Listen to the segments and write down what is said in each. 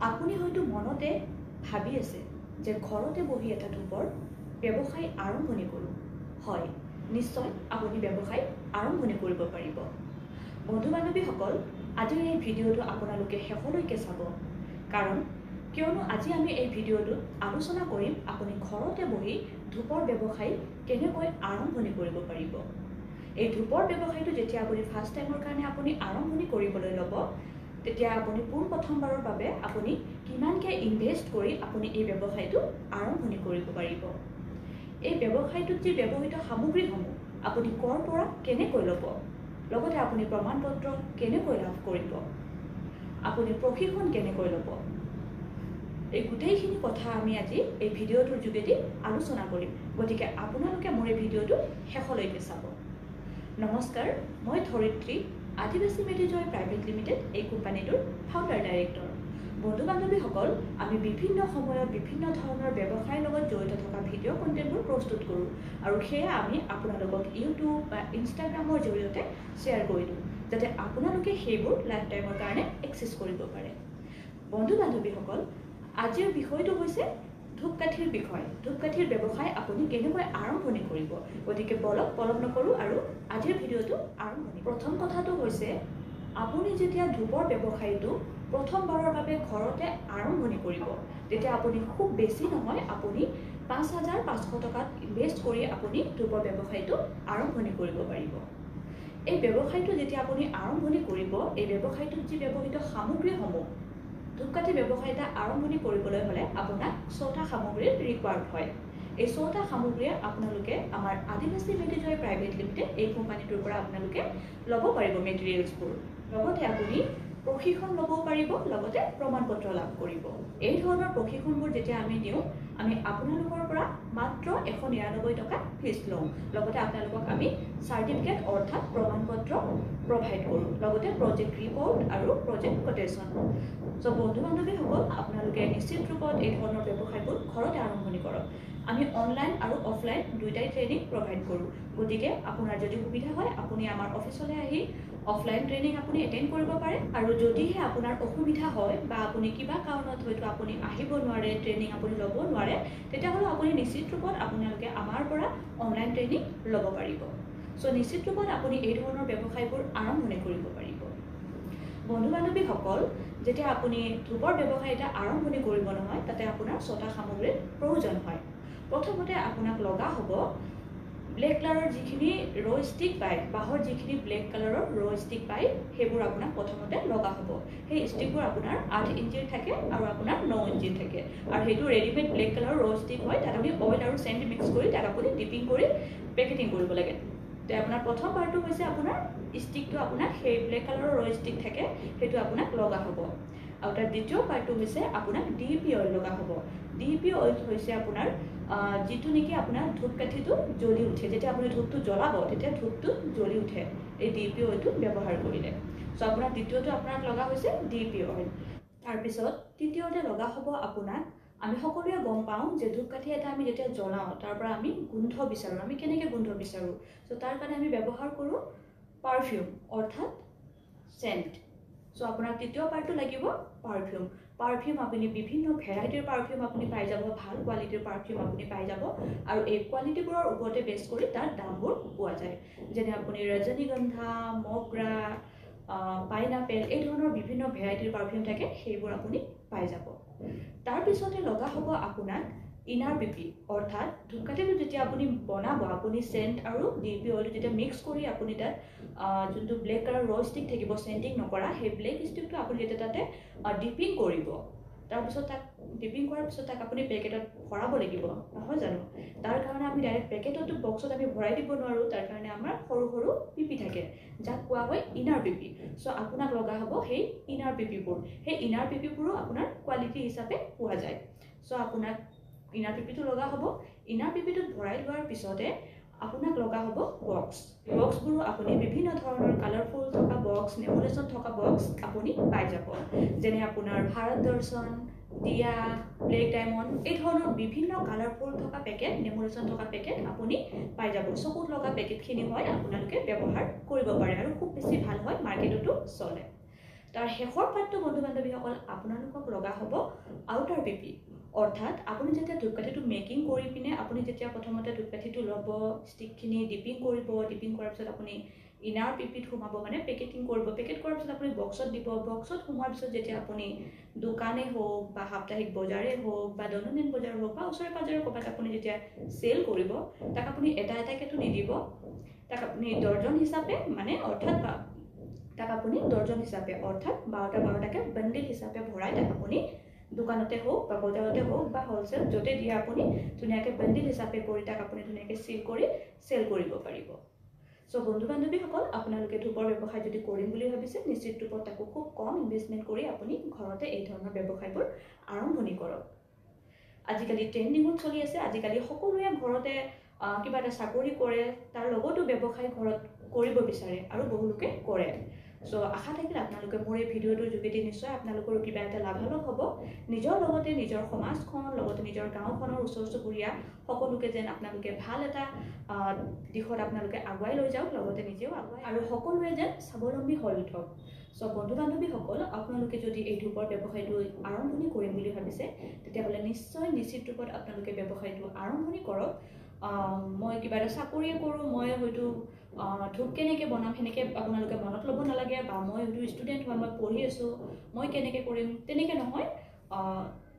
আপুনি হয়তো মনতে ভাবি আছে যে ঘৰতে বহি এটা ধূপৰ ব্যৱসায় আৰম্ভণি কৰোঁ। হয়, নিশ্চয় আপুনি ব্যৱসায় আৰম্ভণি কৰিব পাৰিব। বন্ধু বান্ধৱীসকল, আজিৰ এই ভিডিঅ'টো আপোনালোকে শেষলৈকে চাব, কাৰণ কিয়নো আজি আমি এই ভিডিঅ'টোত আলোচনা কৰিম আপুনি ঘৰতে বহি ধূপৰ ব্যৱসায় কেনেকৈ আৰম্ভণি কৰিব পাৰিব। এই ধূপৰ ব্যৱসায়টো যেতিয়া আপুনি ফাৰ্ষ্ট টাইমৰ কাৰণে আপুনি আৰম্ভণি কৰিবলৈ ল'ব, তেতিয়া আপুনি পোনপ্ৰথমবাৰৰ বাবে আপুনি কিমানকৈ ইনভেষ্ট কৰি আপুনি এই ব্যৱসায়টো আৰম্ভণি কৰিব পাৰিব। এই ব্যৱসায়টোত যি ব্যৱহৃত সামগ্ৰীসমূহ আপুনি ক'ৰ পৰা কেনেকৈ ল'ব, লগতে আপুনি প্ৰমাণপত্ৰ কেনেকৈ লাভ কৰিব, আপুনি প্ৰশিক্ষণ কেনেকৈ ল'ব, এই গোটেইখিনি কথা আমি আজি এই ভিডিঅ'টোৰ যোগেদি আলোচনা কৰিম। গতিকে আপোনালোকে মোৰ এই ভিডিঅ'টো শেষলৈকে চাব। নমস্কাৰ, মই ধৰিত্ৰী, আদিবাসী মেডিজয় প্ৰাইভেট লিমিটেড এই কোম্পানীটোৰ ফাউণ্ডাৰ ডাইৰেক্টৰ। বন্ধু বান্ধৱীসকল, আমি বিভিন্ন সময়ত বিভিন্ন ধৰণৰ ব্যৱসায়ৰ লগত জড়িত থকা ভিডিঅ' কণ্টেণ্টবোৰ প্ৰস্তুত কৰোঁ, আৰু সেয়া আমি আপোনালোকক ইউটিউব বা ইনষ্টাগ্ৰামৰ জৰিয়তে শ্বেয়াৰ কৰি দিওঁ, যাতে আপোনালোকে সেইবোৰ লাইফ টাইমৰ কাৰণে এক্সেছ কৰিব পাৰে। বন্ধু বান্ধৱীসকল, আজিৰ বিষয়টো হৈছে ধূপকাঠিৰ বিষয়। ধূপকাঠিৰ ব্যৱসায় আপুনি কেনেকৈ আৰম্ভণি কৰিব। গতিকে বলক পলম নকৰোঁ আৰু আজিৰ ভিডিঅ'টো আৰম্ভণি। প্ৰথম কথাটো হৈছে, আপুনি যেতিয়া ধূপৰ ব্যৱসায়টো প্ৰথমবাৰৰ বাবে ঘৰতে আৰম্ভণি কৰিব, তেতিয়া আপুনি খুব বেছি নহয়, আপুনি ৫,৫০০ টকাত ইনভেষ্ট কৰি আপুনি ধূপৰ ব্যৱসায়টো আৰম্ভণি কৰিব পাৰিব। এই ব্যৱসায়টো যেতিয়া আপুনি আৰম্ভণি কৰিব, এই ব্যৱসায়টোত যি ব্যৱহৃত সামগ্ৰীসমূহ, ধূপকাঠি ব্যৱসায় এটা আৰম্ভণি কৰিবলৈ হ'লে আপোনাক ৬টা সামগ্ৰীৰ ৰিকুৱাৰ্ড হয়। এই ৬টা সামগ্ৰীয়ে আপোনালোকে আমাৰ আদিবাসী মেডিজয় প্ৰাইভেট লিমিটেড এই কোম্পানীটোৰ পৰা আপোনালোকে ল'ব পাৰিব মেটেৰিয়েলছবোৰ। লগতে আপুনি প্ৰশিক্ষণ ল'বও পাৰিব, লগতে প্ৰমাণপত্ৰ লাভ কৰিব। এই ধৰণৰ প্ৰশিক্ষণবোৰ যেতিয়া আমি দিওঁ, আমি আপোনালোকৰ পৰা মাত্ৰ ১৯৯ টকা ফিজ লওঁ। লগতে আপোনালোকক আমি চাৰ্টিফিকেট অৰ্থাৎ প্ৰমাণপত্ৰ প্ৰভাইড কৰোঁ, লগতে প্ৰজেক্ট ৰিপৰ্ট আৰু প্ৰজেক্ট কোটেশ্যন। চ' বন্ধু বান্ধৱীসকল, আপোনালোকে নিশ্চিত ৰূপত এই ধৰণৰ ব্যৱসায়বোৰ ঘৰতে আৰম্ভণি কৰক। আমি অনলাইন আৰু অফলাইন দুয়োটাই ট্ৰেইনিং প্ৰভাইড কৰোঁ। গতিকে আপোনাৰ যদি সুবিধা হয়, আপুনি আমাৰ অফিচলৈ আহি অফলাইন ট্ৰেইনিং আপুনি এটেণ্ড কৰিব পাৰে, আৰু যদিহে আপোনাৰ অসুবিধা হয় বা আপুনি কিবা কাৰণত হয়তো আপুনি আহিব নোৱাৰে, ট্ৰেইনিং আপুনি ল'ব নোৱাৰে, তেতিয়াহ'লে আপুনি নিশ্চিত ৰূপত আপোনালোকে আমাৰ পৰা অনলাইন ট্ৰেইনিং ল'ব পাৰিব। চ' নিশ্চিত ৰূপত আপুনি এই ধৰণৰ ব্যৱসায়বোৰ আৰম্ভণি কৰিব পাৰিব। বন্ধু বান্ধৱীসকল, যেতিয়া আপুনি ধূপৰ ব্যৱসায় এটা আৰম্ভণি কৰিব নহয়, তাতে আপোনাৰ ৬টা সামগ্ৰীৰ প্ৰয়োজন হয়। প্ৰথমতে আপোনাক লগা হ'ব ব্লেক কালাৰৰ যিখিনি ৰ' ষ্টিক পায়, বাঁহৰ যিখিনি ব্লেক কালাৰৰ ৰ' ষ্টিক পায়, সেইবোৰ আপোনাক প্ৰথমতে লগা হ'ব। সেই ষ্টিকবোৰ আপোনাৰ ৮ ইঞ্চিৰ থাকে আৰু আপোনাৰ ৯ ইঞ্চিৰ থাকে, আৰু সেইটো ৰেডিমেড ব্লেক কালাৰৰ ৰ' ষ্টিক হয়। তাত আপুনি অইল আৰু চেণ্ট মিক্স কৰি তাত আপুনি ডিপিং কৰি পেকেটিং কৰিব লাগে। তো আপোনাৰ প্ৰথম পাৰ্টটো হৈছে আপোনাৰ ষ্টিকটো, আপোনাক সেই ব্লেক কালাৰৰ ৰ' ষ্টিক থাকে, সেইটো আপোনাক লগা হ'ব। আৰু তাৰ দ্বিতীয় পাৰ্টটো হৈছে আপোনাক DEP অইল লগা হ'ব। DEP অইল হৈছে আপোনাৰ যিটো নেকি আপোনাৰ ধূপকাঠিটো জ্বলি উঠে। যেতিয়া আপুনি ধূপটো জ্বলাব, তেতিয়া ধূপটো জ্বলি উঠে এই DEP অইলটো ব্যৱহাৰ কৰিলে। চ' আপোনাৰ দ্বিতীয়টো আপোনাক লগা হৈছে DEP অইল। তাৰপিছত তৃতীয়তে লগা হ'ব আপোনাক, আমি সকলোৱে গম পাওঁ যে ধূপকাঠি এটা আমি যেতিয়া জ্বলাওঁ, তাৰ পৰা আমি গোন্ধ বিচাৰোঁ। আমি কেনেকৈ গোন্ধ বিচাৰোঁ? চ' তাৰ কাৰণে আমি ব্যৱহাৰ কৰোঁ পাৰফিউম অৰ্থাৎ চেণ্ট। চ' আপোনাৰ তৃতীয় পাৰ্টটো লাগিব পাৰফিউম। পাৰফিউম আপুনি বিভিন্ন ভেৰাইটিৰ পাৰফিউম আপুনি পাই যাব, ভাল কোৱালিটিৰ পাৰফিউম আপুনি পাই যাব, আৰু এই কোৱালিটিবোৰৰ ওপৰতে বেছ কৰি তাৰ দামবোৰ পোৱা যায়। যেনে আপুনি ৰজনীগন্ধা, মগ্ৰা, পাইনাপেল, এই ধৰণৰ বিভিন্ন ভেৰাইটিৰ পাৰফিউম থাকে, সেইবোৰ আপুনি পাই যাব। তাৰপিছতে লগা হ'ব আপোনাক ইনাৰ পিপি, অৰ্থাৎ ধূপকাঠিটো যেতিয়া আপুনি বনাব, আপুনি চেণ্ট আৰু DEP অইলটো যেতিয়া মিক্স কৰি আপুনি তাত যোনটো ব্লেক কালাৰ ৰ' ষ্টিক থাকিব চেণ্টিং নকৰা, সেই ব্লেক ষ্টিকটো আপুনি যেতিয়া তাতে ডিপিং কৰিব, তাৰপিছত তাক ডিপিং কৰাৰ পিছত তাক আপুনি পেকেটত ভৰাব লাগিব, নহয় জানো? তাৰ কাৰণে আমি ডাইৰেক্ট পেকেটতো বক্সত আমি ভৰাই দিব নোৱাৰোঁ। তাৰ কাৰণে আমাৰ সৰু সৰু পিপি থাকে, যাক কোৱা হয় ইনাৰ পিপি। চ' আপোনাক লগা হ'ব সেই ইনাৰ পিপিবোৰ। সেই ইনাৰ পিপিবোৰো আপোনাৰ কোৱালিটি হিচাপে পোৱা যায়। চ' আপোনাক ইনাৰ পিপিটো লগা হ'ব। ইনাৰ পিপিটোত ভৰাই লোৱাৰ পিছতে আপোনাক লগা হ'ব বক্স। বক্সবোৰো আপুনি বিভিন্ন ধৰণৰ কালাৰফুল থকা বক্স, নেমুলেশ্যন থকা বক্স আপুনি পাই যাব। যেনে আপোনাৰ ভাৰত দৰ্শন, দিয়া, ব্লেক ডায়মণ্ড, এই ধৰণৰ বিভিন্ন কালাৰফুল থকা পেকেট, নেমুলেশ্যন থকা পেকেট আপুনি পাই যাব। চকুত লগা পেকেটখিনি হয় আপোনালোকে ব্যৱহাৰ কৰিব পাৰে, আৰু খুব বেছি ভাল হয়, মাৰ্কেটতো চলে। তাৰ শেষৰ পাৰ্টটো বন্ধু বান্ধৱীসকল আপোনালোকক লগা হ'ব আউটাৰ পিপি, অৰ্থাৎ আপুনি যেতিয়া ধূপকাঠিটো মেকিং কৰি পিনে আপুনি যেতিয়া প্ৰথমতে ধূপকাঠিটো ল'ব, ষ্টিকখিনি ডিপিং কৰিব, ডিপিং কৰাৰ পিছত আপুনি ইনাৰ পিপিত সোমাব, মানে পেকেটিং কৰিব, পেকেট কৰাৰ পিছত আপুনি বক্সত দিব, বক্সত সোমোৱাৰ পিছত যেতিয়া আপুনি দোকানেই হওক বা সাপ্তাহিক বজাৰেই হওক বা দৈনন্দিন বজাৰ হওক বা ওচৰে পাজৰে ক'ৰবাত আপুনি যেতিয়া চেল কৰিব, তাক আপুনি এটা এটাকেতো নিদিব, তাক আপুনি দৰ্জন হিচাপে মানে অৰ্থাৎ তাক আপুনি দৰ্জন হিচাপে অৰ্থাৎ 12টাকে বান্ডিল হিচাপে ভৰাই তাক আপুনি দোকানতে হওক বা বজাৰতে হওক বা হ'লচেল য'তে দিয়ে আপুনি ধুনীয়াকৈ বান্ডিল হিচাপে কৰি তাক আপুনি ধুনীয়াকৈ চিল কৰি চেল কৰিব পাৰিব। চ' বন্ধু বান্ধৱীসকল, আপোনালোকে ধূপৰ ব্যৱসায় যদি কৰিম বুলি ভাবিছে, নিশ্চিত ৰূপত তাকো খুব কম ইনভেষ্টমেণ্ট কৰি আপুনি ঘৰতে এই ধৰণৰ ব্যৱসায়বোৰ আৰম্ভণি কৰক। আজিকালি ট্ৰেণ্ডিঙত চলি আছে, আজিকালি সকলোৱে ঘৰতে কিবা এটা চাকৰি কৰে, তাৰ লগতো ব্যৱসায় ঘৰত কৰিব বিচাৰে আৰু বহুলোকে কৰে। চ' আশা থাকিল আপোনালোকে মোৰ এই ভিডিঅ'টোৰ যোগেদি নিশ্চয় আপোনালোকৰো কিবা এটা লাভালাভ হ'ব। নিজৰ লগতে নিজৰ সমাজখন, লগতে নিজৰ গাঁওখনৰ ওচৰ চুবুৰীয়া সকলোকে যেন আপোনালোকে ভাল এটা দিশত আপোনালোকে আগুৱাই লৈ যাওক, লগতে নিজেও আগুৱাই আৰু সকলোৱে যেন স্বাৱলম্বী হৈ উঠক। চ' বন্ধু বান্ধৱীসকল, আপোনালোকে যদি এই ধূপৰ ব্যৱসায়টো আৰম্ভণি কৰিম বুলি ভাবিছে, তেতিয়াহ'লে নিশ্চয় নিশ্চিত ৰূপত আপোনালোকে ব্যৱসায়টো আৰম্ভণি কৰক। মই কিবা এটা চাকৰিয়ে কৰোঁ, মই হয়তো ধূপ কেনেকৈ বনাম সেনেকৈ আপোনালোকে মনত ল'ব নালাগে, বা মই হয়তো ষ্টুডেণ্ট হয়, মই পঢ়ি আছোঁ, মই কেনেকৈ কৰিম তেনেকৈ নহয়।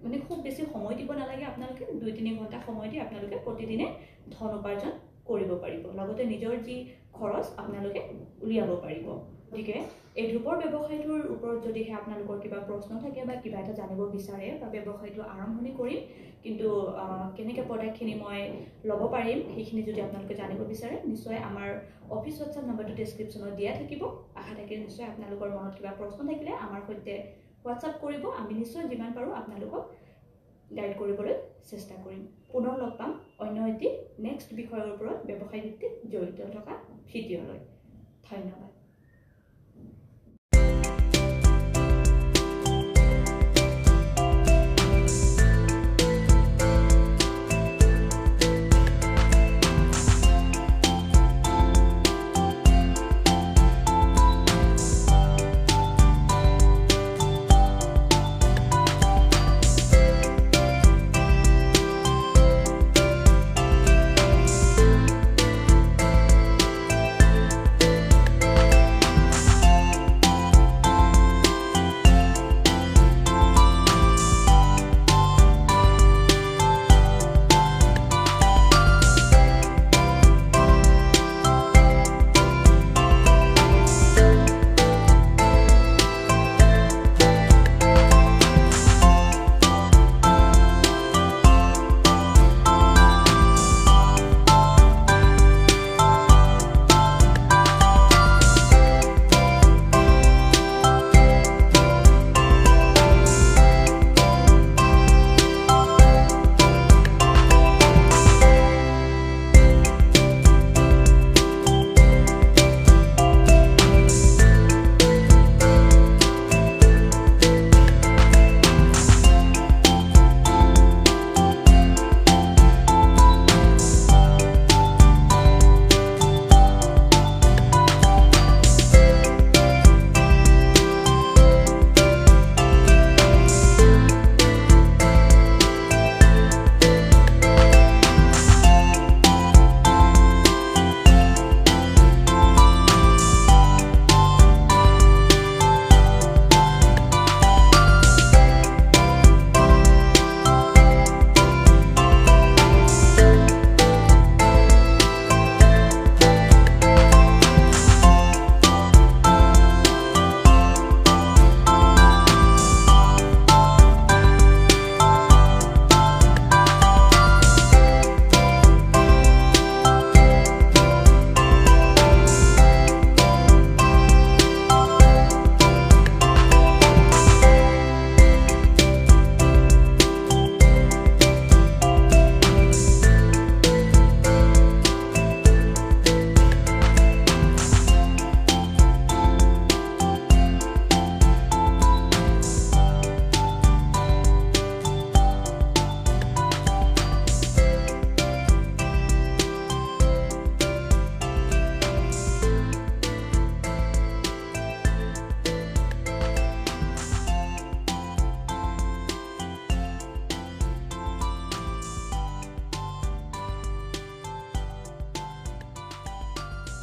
মানে খুব বেছি সময় দিব নালাগে, আপোনালোকে 2-3 ঘণ্টা সময় দি আপোনালোকে প্ৰতিদিনে ধন উপাৰ্জন কৰিব পাৰিব, লগতে নিজৰ যি খৰচ আপোনালোকে উলিয়াব পাৰিব। গতিকে এই ধূপৰ ব্যৱসায়টোৰ ওপৰত যদিহে আপোনালোকৰ কিবা প্ৰশ্ন থাকে বা কিবা এটা জানিব বিচাৰে বা ব্যৱসায়টো আৰম্ভণি কৰিম কিন্তু কেনেকৈ প্ৰডাক্টখিনি মই ল'ব পাৰিম সেইখিনি যদি আপোনালোকে জানিব বিচাৰে, নিশ্চয় আমাৰ অফিচ হোৱাটছআপ নম্বৰটো ডেছক্ৰিপশ্যনত দিয়া থাকিব। আশা থাকিল নিশ্চয় আপোনালোকৰ মনত কিবা প্ৰশ্ন থাকিলে আমাৰ সৈতে হোৱাটছআপ কৰিব, আমি নিশ্চয় যিমান পাৰোঁ আপোনালোকক গাইড কৰিবলৈ চেষ্টা কৰিম। পুনৰ লগ পাম অন্য এটি নেক্সট বিষয়ৰ ওপৰত ব্যৱসায় ভিত্তিক জড়িত থকা ভিডিঅ'লৈ। ধন্যবাদ।